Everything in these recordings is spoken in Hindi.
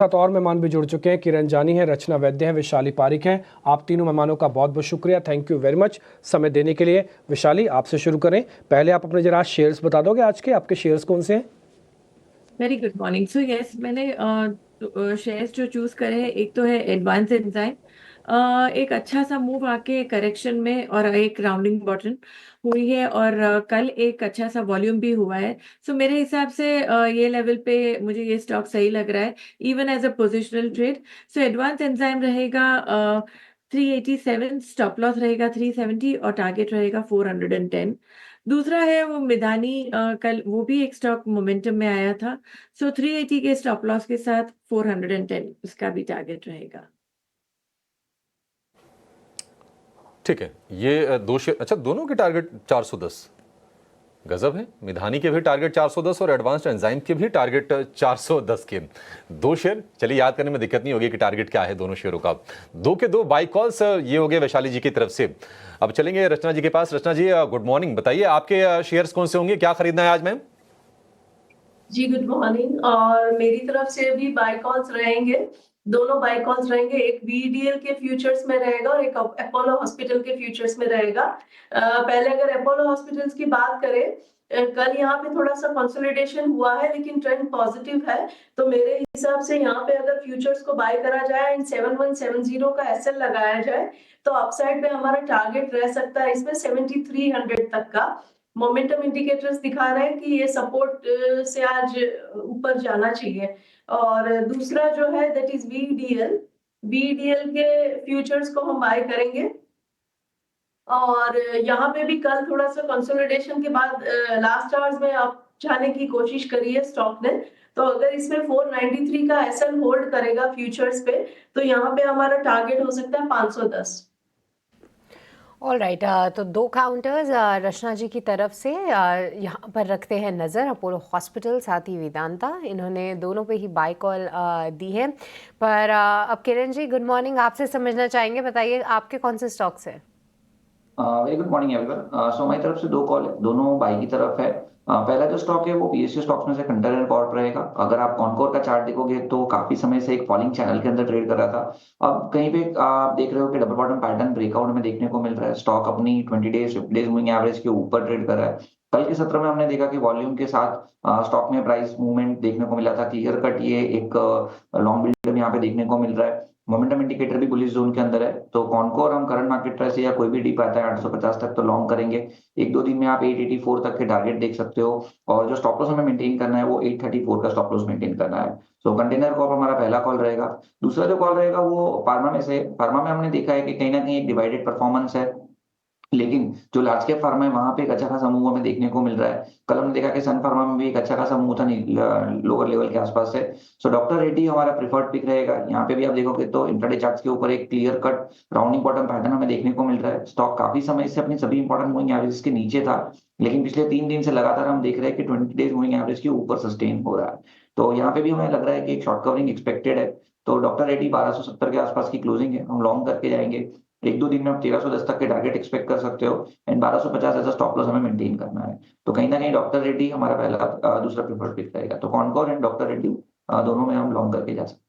साथ और मेहमान भी जुड़ चुके हैं। किरण जानी है, रचना वैद्य है, विशाली पारिक हैं। आप तीनों मेहमानों का बहुत बहुत शुक्रिया, थैंक यू वेरी मच समय देने के लिए। विशाली, आपसे शुरू करें। पहले आप अपने जरा शेयर्स बता दोगे आज के, आपके शेयर्स कौन से हैं? Very good morning. So yes, मैंने शेयर्स जो चूज करे हैं, एक तो है एडवांस एंजाइम। एक अच्छा सा मूव आके करेक्शन में और एक राउंडिंग बॉटम हुई है, और कल एक अच्छा सा वॉल्यूम भी हुआ है। सो मेरे हिसाब से ये लेवल पे मुझे ये स्टॉक सही लग रहा है, even as a positional trade. So advance enzyme रहेगा 387, स्टॉप लॉस रहेगा 370 और टारगेट रहेगा 410। दूसरा है वो मिधानी, कल वो भी एक स्टॉक मोमेंटम में आया था। सो 380 के स्टॉप लॉस के साथ 410 उसका भी टारगेट रहेगा। ठीक है, ये दो शेयर, अच्छा दोनों के टारगेट 410, गजब है। मिधानी के भी टारगेट 410 और एडवांस्ड एंजाइम के भी टारगेट 410 के दो शेयर। चलिए, याद करने में दिक्कत नहीं होगी कि टारगेट क्या है दोनों शेयरों का। दो के दो बाई कॉल्स ये हो गए वैशाली जी की तरफ से। अब चलेंगे रचना जी के पास। रचना जी, गुड मॉर्निंग। बताइए आपके शेयर्स कौन से होंगे, क्या खरीदना है आज मैम? जी गुड मॉर्निंग। और मेरी तरफ से भी बाय कॉल्स रहेंगे, दोनों बाय कॉल्स रहेंगे। एक बीडीएल के फ्यूचर्स में रहेगा और एक अपोलो हॉस्पिटल के फ्यूचर्स में रहेगा। पहले अगर अपोलो हॉस्पिटल्स की बात करें, कल यहाँ पे थोड़ा सा कंसोलिडेशन हुआ है लेकिन ट्रेंड पॉजिटिव है। तो मेरे हिसाब से यहाँ पे अगर फ्यूचर्स को बाय करा जाए एंड 7170 का एसएल लगाया जाए तो अपसाइड पे हमारा टारगेट रह सकता है इसमें 7300 तक का। मोमेंटम इंडिकेटर्स दिखा रहे हैं कि ये सपोर्ट से आज ऊपर जाना चाहिए। और दूसरा जो है दैट इज बीडीएल। बीडीएल के फ्यूचर्स को हम बाय करेंगे। और यहाँ पे भी कल थोड़ा सा कंसोलिडेशन के बाद लास्ट आवर्स में आप जाने की कोशिश करी है स्टॉक ने। तो अगर इसमें 493 का एसएल होल्ड करेगा फ्यूचर्स पे तो यहाँ पे हमारा टारगेट हो सकता है 510। ऑल राइट, तो दो काउंटर्स रचना जी की तरफ से यहाँ पर रखते हैं नज़र। अपोलो हॉस्पिटल, साथ ही वेदांता, इन्होंने दोनों पे ही बाय कॉल दी है। पर अब किरण जी, गुड मॉर्निंग, आपसे समझना चाहेंगे, बताइए आपके कौन से स्टॉक्स हैं? Very good morning everyone. So हमारी तरफ से दो कॉल है, दोनों बाई की तरफ है। पहला जो स्टॉक है वो पीएसयू स्टॉक्स में से कंटेनर कॉर्प रहेगा। अगर आप कॉनकोर का चार्ट देखोगे तो काफी समय से एक फॉलिंग चैनल के अंदर ट्रेड कर रहा था। अब कहीं पे आप देख रहे हो कि डबल बॉटम पैटर्न ब्रेकआउट में देखने को मिल रहा है। स्टॉक अपनी 20 डेज 50 डेज मूविंग एवरेज के ऊपर ट्रेड कर रहा है। कल के सत्र में हमने देखा कि वॉल्यूम के साथ स्टॉक में प्राइस मूवमेंट देखने को मिला था। क्लियर कट ये एक लॉन्ग बिल्डअप यहाँ पे देखने को मिल रहा है। मोमेंटम इंडिकेटर भी बुलिश जोन के अंदर है। तो कॉनकोर हम करंट मार्केट प्राइस या कोई भी डीप आता है 850 तक तो लॉन्ग करेंगे। एक दो दिन में आप 884 तक के टारगेट देख सकते हो। और जो स्टॉप लॉस हमें मेंटेन करना है वो 834 का स्टॉप लॉस मेंटेन करना है। सो कंटेनर कॉर्प हमारा पहला कॉल रहेगा। दूसरा जो कॉल रहेगा वो फार्मा में से। फार्मा में हमने देखा है कि कहीं ना कहीं एक डिवाइडेड परफॉर्मेंस है, लेकिन जो लार्ज कैप फार्मा है वहां पे एक अच्छा खासा मूव हमें देखने को मिल रहा है। कल हमने देखा कि सन फार्मा में भी एक अच्छा खासा मूव था लोअर लेवल के आसपास से। सो डॉक्टर रेड्डी हमारा प्रिफर्ड पिक रहेगा। यहाँ पे भी आप देखोगे तो इंट्राडे चार्ट्स के ऊपर एक clear cut rounding bottom pattern हमें देखने को मिल रहा है। स्टॉक काफी समय से अपनी सभी इंपॉर्टेंट मूविंग एवरेज के नीचे था, लेकिन पिछले 3 दिन से लगातार हम देख रहे हैं कि 20 डेज मूविंग एवरेज के ऊपर सस्टेन हो रहा है। तो यहाँ पे भी हमें लग रहा है कि एक शॉर्ट कवरिंग एक्सपेक्टेड है। तो डॉक्टर रेड्डी 1270 के आसपास की क्लोजिंग है, हम लॉन्ग करके जाएंगे। एक दो दिन में आप 1310 तक के टारगेट एक्सपेक्ट कर सकते हो एंड 1250 एज स्टॉप लॉस हमें मेंटेन करना है। तो कहीं ना कहीं डॉक्टर रेड्डी हमारा पहला दूसरा प्रिफर्ड पिक रहेगा। तो कॉनकोर एंड डॉक्टर रेड्डी दोनों में हम लॉन्ग करके जा सकते हैं।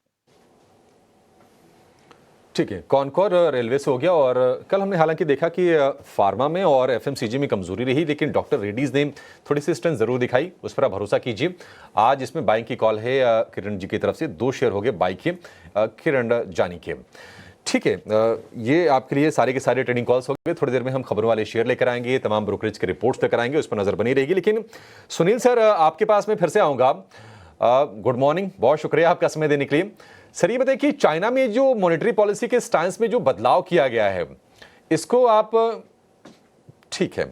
ठीक है, कॉनकोर रेलवे से हो गया। और कल हमने हालांकि देखा कि फार्मा में और एफएमसीजी में कमजोरी रही, लेकिन डॉक्टर रेड्डीज ने थोड़ी सी स्ट्रेंथ जरूर दिखाई, उस पर आप भरोसा कीजिए। आज इसमें बाइंग की कॉल है किरण जी की तरफ से। दो शेयर हो गए बाई के, किरण जानी के। ठीक है, ये आपके लिए सारे के सारे ट्रेडिंग कॉल्स हो गए। थोड़ी देर में हम खबरों वाले शेयर लेकर आएंगे, तमाम ब्रोकरेज के रिपोर्ट्स लेकर आएंगे, उस पर नजर बनी रहेगी। लेकिन सुनील सर, आपके पास में फिर से आऊंगा। गुड मॉर्निंग, बहुत शुक्रिया आपका समय देने के लिए। सर ये बताइए कि चाइना में जो मॉनेटरी पॉलिसी के स्टांस में जो बदलाव किया गया है, इसको आप, ठीक है,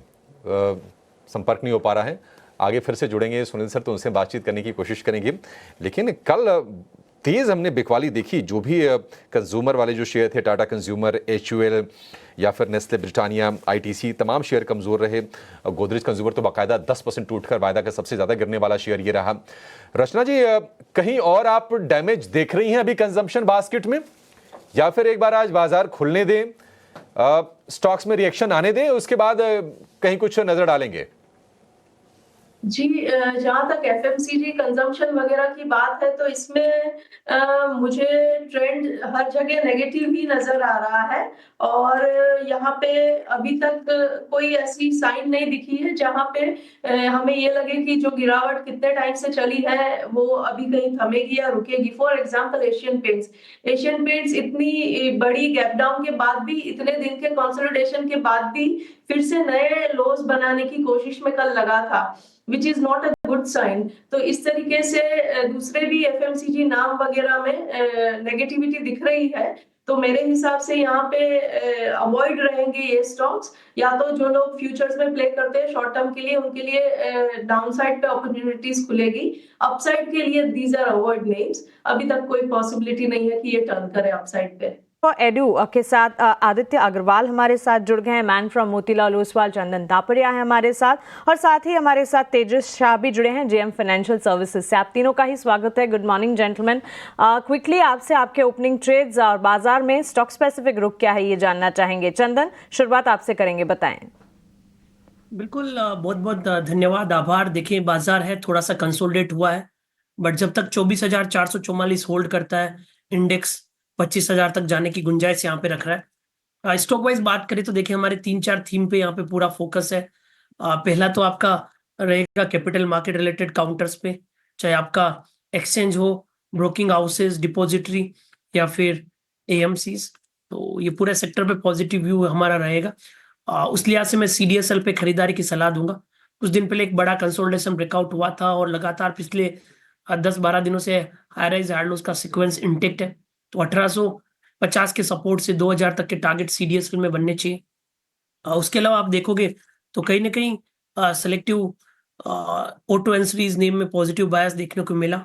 संपर्क नहीं हो पा रहा है, आगे फिर से जुड़ेंगे सुनील सर तो उनसे बातचीत करने की कोशिश करेंगे। लेकिन कल तेज हमने बिकवाली देखी, जो भी कंज्यूमर वाले जो शेयर थे, टाटा कंज्यूमर, एचयूएल या फिर नेस्ले ब्रिटानिया, आईटीसी, तमाम शेयर कमजोर रहे। गोदरेज कंज्यूमर तो बाकायदा 10% टूटकर वायदा का सबसे ज्यादा गिरने वाला शेयर ये रहा। रचना जी, कहीं और आप डैमेज देख रही हैं अभी कंजम्पशन बास्केट में, या फिर एक बार आज बाजार खुलने दें, स्टॉक्स में रिएक्शन आने दें, उसके बाद कहीं कुछ नजर डालेंगे? जी, जहाँ तक एफएमसीजी कंजम्पशन वगैरह की बात है तो इसमें मुझे ट्रेंड हर जगह नेगेटिव ही नजर आ रहा है और यहाँ पे अभी तक कोई ऐसी साइन नहीं दिखी है जहाँ पे हमें ये लगे कि जो गिरावट कितने टाइम से चली है वो अभी कहीं थमेगी या रुकेगी। फॉर एग्जांपल एशियन पेंट्स इतनी बड़ी गैप डाउन के बाद भी, इतने दिन के कंसोलिडेशन के बाद भी फिर से नए लोज बनाने की कोशिश में कल लगा था, which is not a good sign. तो इस तरीके से दूसरे भी एफएमसीजी नाम वगैरह में नेगेटिविटी दिख रही है। तो मेरे हिसाब से यहाँ पे अवॉइड रहेंगे ये स्टॉक्स। या तो जो लोग फ्यूचर्स में प्ले करते हैं शॉर्ट टर्म के लिए, उनके लिए डाउनसाइड पे अपॉर्चुनिटीज खुलेगी। अपसाइड के लिए दीज आर अवॉइड नेम्स। अभी तक कोई पॉसिबिलिटी नहीं है कि ये टर्न करे अपसाइड पे। और एडू के साथ आदित्य अग्रवाल हमारे साथ जुड़ गए हैं, मैन फ्रॉम मोतीलाल ओसवाल, चंदन तापड़िया है हमारे साथ और साथ ही हमारे साथ तेजस शाह भी जुड़े हैं जेएम फाइनेंशियल सर्विसेज से। आप तीनों का ही स्वागत है। Good morning gentleman. क्विकली आपसे आपके ओपनिंग ट्रेड्स और बाजार में स्टॉक स्पेसिफिक रुख क्या है ये जानना चाहेंगे। चंदन, शुरुआत आपसे करेंगे, बताएं। बिल्कुल, बहुत बहुत धन्यवाद, आभार। देखिए, बाजार है थोड़ा सा कंसोलिडेट हुआ है, बट जब तक 24,444 होल्ड करता है, इंडेक्स 25,000 तक जाने की गुंजाइश यहाँ पे रख रहा है। स्टॉक वाइज बात करें तो देखिए हमारे 3-4 थीम पे यहाँ पे पूरा फोकस है। पहला तो आपका रहेगा कैपिटल मार्केट रिलेटेड काउंटर्स पे, चाहे आपका एक्सचेंज हो, ब्रोकिंग हाउसेज, डिपॉजिटरी या फिर एएमसीज। तो ये पूरे सेक्टर पे पॉजिटिव व्यू हमारा रहेगा। उस लिहाज से मैं सीडीएसएल पे खरीदारी की सलाह दूंगा। कुछ दिन पहले एक बड़ा कंसोलिडेशन ब्रेकआउट हुआ था और लगातार पिछले 10-12 दिनों से हाई राइज हाई लोज का सीक्वेंस इंटेक्ट है। तो 1850 के सपोर्ट से 2000 तक के टारगेट सीडीएसएल में बनने चाहिए। उसके अलावा आप देखोगे तो कहीं ना कहीं सेलेक्टिव ऑटो एंसरीज नेम में पॉजिटिव बायस देखने को मिला।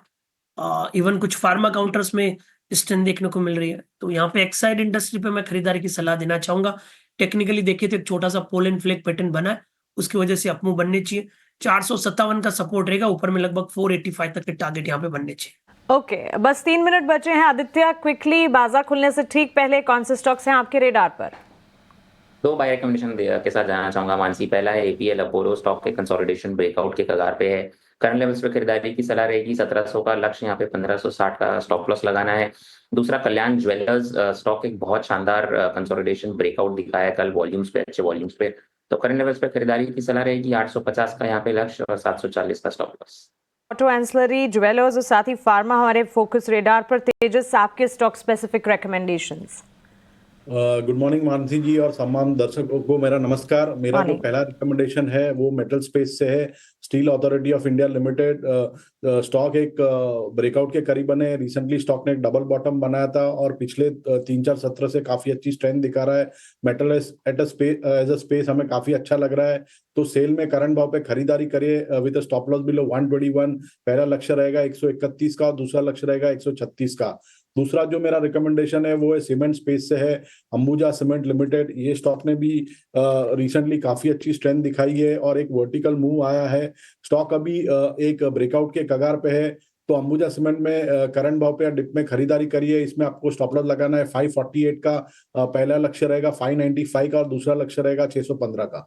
इवन कुछ फार्मा काउंटर्स में स्ट्रेंथ देखने को मिल रही है। तो यहाँ पे एक्साइड इंडस्ट्री पे मैं खरीदारी की सलाह देना चाहूंगा। टेक्निकली देखिए तो एक छोटा सा पोल एंड फ्लैग पैटर्न बना है, उसकी वजह से अपमूव बनने चाहिए। 457 का सपोर्ट रहेगा, ऊपर में लगभग 485 तक के टारगेट यहाँ पे बनने चाहिए। ओके, बस 3 मिनट बचे हैं। आदित्य, क्विकली बाजार खुलने से ठीक पहले कौन से स्टॉक्स हैं आपके रेडार पर? 2 बाय रिकमेंडेशन के साथ जाना चाहूंगा मानसी। पहला है एपीएल अपोलो, स्टॉक के कंसोलिडेशन ब्रेकआउट के कगार पे है। करंट लेवल्स पे खरीदारी की सलाह रहेगी। 1700 का लक्ष्य, यहाँ पे 1560 का स्टॉप लॉस लगाना है। दूसरा कल्याण ज्वेलर्स, स्टॉक एक बहुत शानदार कंसोलिडेशन ब्रेकआउट दिखाया कल वॉल्यूम्स पे, अच्छे वॉल्यूम्स पे। तो करंट लेवल्स पे खरीदारी की सलाह रहेगी। 850 का यहाँ पे लक्ष्य और 740 का stop loss. Auto ancillary, jewellers और साथ ही फार्मा हमारे फोकस रेडार पर। तेजस, आपके stock specific recommendations. Good morning Mansi ji और तमाम दर्शकों को मेरा नमस्कार। मेरा जो पहला रिकमेंडेशन है वो मेटल स्पेस से है। Steel authority of India limited stock एक ब्रेकआउट के करीबन है। रिसेंटली स्टॉक ने एक डबल बॉटम बनाया था और पिछले 3-4 सत्र से काफी अच्छी स्ट्रेंथ दिखा रहा है। मेटल एज अ स्पेस हमें काफी अच्छा लग रहा है। तो सेल में करंट भाव पे खरीदारी करिए विद स्टॉप लॉस बिलो 121। पहला लक्ष्य रहेगा 131 का और दूसरा लक्ष्य रहेगा 136 का। दूसरा जो मेरा रिकमेंडेशन है वो है सीमेंट स्पेस से है। अंबुजा सीमेंट लिमिटेड, ये स्टॉक ने भी रिसेंटली काफी अच्छी स्ट्रेंथ दिखाई है और एक वर्टिकल मूव आया है। स्टॉक अभी एक ब्रेकआउट के कगार पे है। तो अंबुजा सीमेंट में करंट भाव पे या डिप में खरीदारी करिए। इसमें आपको स्टॉप लॉस लगाना है 548 का। पहला लक्ष्य रहेगा 595 का और दूसरा लक्ष्य रहेगा 615 का।